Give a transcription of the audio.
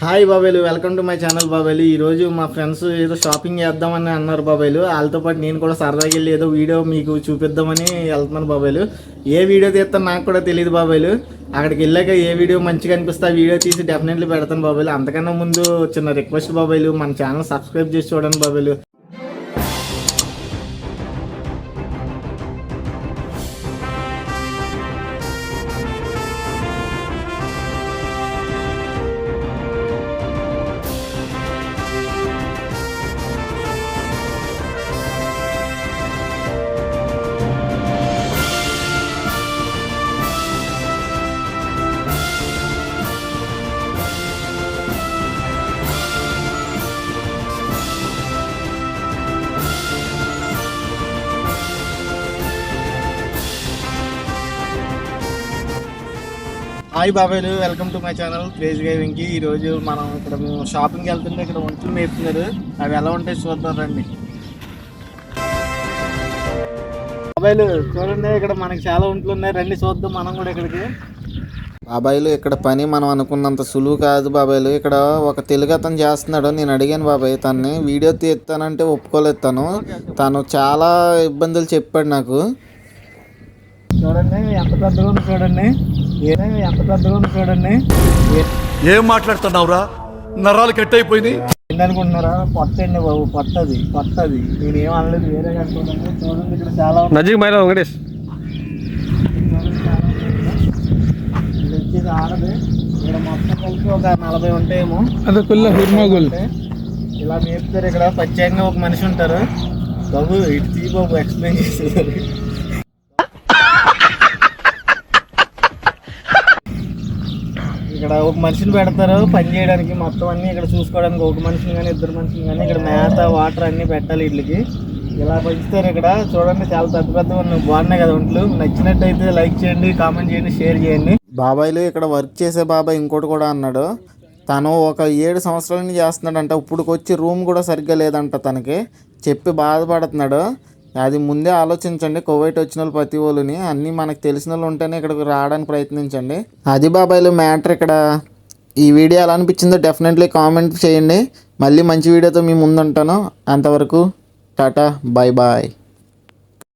Hi బాబాయ్లు, welcome to my channel బాబాయ్లు. ఈరోజు మా ఫ్రెండ్స్ ఏదో షాపింగ్ చేద్దామని అన్నారు బాబాయ్లు. వాళ్ళతో పాటు నేను కూడా సరదాగా వెళ్ళి ఏదో వీడియో మీకు చూపిద్దామని వెళ్తున్నాను బాబాయ్లు. ఏ వీడియో తీస్తాను నాకు కూడా తెలియదు బాబాయ్లు. అక్కడికి వెళ్ళాక ఏ వీడియో మంచిగా అనిపిస్తే ఆ వీడియో తీసి డెఫినెట్లీ పెడతాను బాబాయ్లు. అంతకన్నా ముందు చిన్న రిక్వెస్ట్ బాబాయ్లు, మన ఛానల్ సబ్స్క్రైబ్ చేసి చూడండి బాబాయ్లు. హాయ్ బాబాయ్లు, welcome to my channel crazy గైవింగ్కి. ఈరోజు మనం ఇక్కడ మేము షాపింగ్కి వెళ్తుంటే ఇక్కడ ఒంట్లు మేపుతున్నారు. అవి ఎలా ఉంటాయి చూద్దాం రండి బాబాయ్లు. చూడండి, ఇక్కడ మనకి చాలా ఒంట్లు ఉన్నాయి, రండి చూద్దాం మనం కూడా ఇక్కడికి. బాబాయ్లు, ఇక్కడ పని మనం అనుకున్నంత సులువు కాదు బాబాయ్లు. ఇక్కడ ఒక తెలుగు అతను చేస్తున్నాడు. నేను అడిగాను బాబాయ్ తన్ని, వీడియో తీస్తానంటే ఒప్పుకోలేదు తను చాలా ఇబ్బందులు చెప్పాడు నాకు. చూడండి ఎంత పెద్దగా ఉంది, చూడండి ఎంత పెద్దగా ఉంది, చూడండి. ఏం మాట్లాడుతున్నావురా, నరాలు కట్ అయిపోయింది. ఏంటనుకుంటున్నారా? పొట్టండి బాబు, పొట్టది. నేనేం అనలేదు, వేరే అనుకుంటున్నాను. చూడండి ఇక్కడ చాలా వెంకటేష్ ఇది వచ్చేసి ఆడది. ఇక్కడ మొత్తం కలిసి ఒక 40 ఉంటాయేమో. ఇలా మేపుతారు. ఇక్కడ ప్రత్యేకంగా ఒక మనిషి ఉంటారు. బాబు ఇటు తీ బాబు, ఎక్స్ప్లెయిన్ చేసేవారు. ఇక్కడ ఒక మనిషిని పెడతారు పని చేయడానికి, మొత్తం అన్ని ఇక్కడ చూసుకోవడానికి. ఒక మనిషిని కానీ ఇద్దరు మనుషులు కానీ ఇక్కడ మేత వాటర్ అన్ని పెట్టాలి వీటికి. ఇలా పెంచుతారు ఇక్కడ. చూడండి చాలా పెద్ద ఉన్నాయి, బాగున్నాయి కదా ఒంట్లు. నచ్చినట్టయితే లైక్ చేయండి, కామెంట్ చేయండి, షేర్ చేయండి. బాబాయ్లు, ఇక్కడ వర్క్ చేసే బాబాయ్ ఇంకోటి కూడా అన్నాడు. తను ఒక 7 సంవత్సరాల నుంచి చేస్తున్నాడంట. ఇప్పుడుకొచ్చి రూమ్ కూడా సరిగ్గా లేదంట. తనకి చెప్పి బాధపడుతున్నాడు. అది ముందే ఆలోచించండి. కువైట్ వచ్చిన వాళ్ళు ప్రతి వాళ్ళని అన్నీ మనకు తెలిసిన వాళ్ళు ఉంటేనే ఇక్కడికి రావడానికి ప్రయత్నించండి. అది బాబాయ్లు మ్యాటర్. ఇక్కడ ఈ వీడియో ఎలా అనిపించిందో డెఫినెట్లీ కామెంట్ చేయండి. మళ్ళీ మంచి వీడియోతో మీ ముందు ఉంటాను. అంతవరకు టాటా, బాయ్ బాయ్.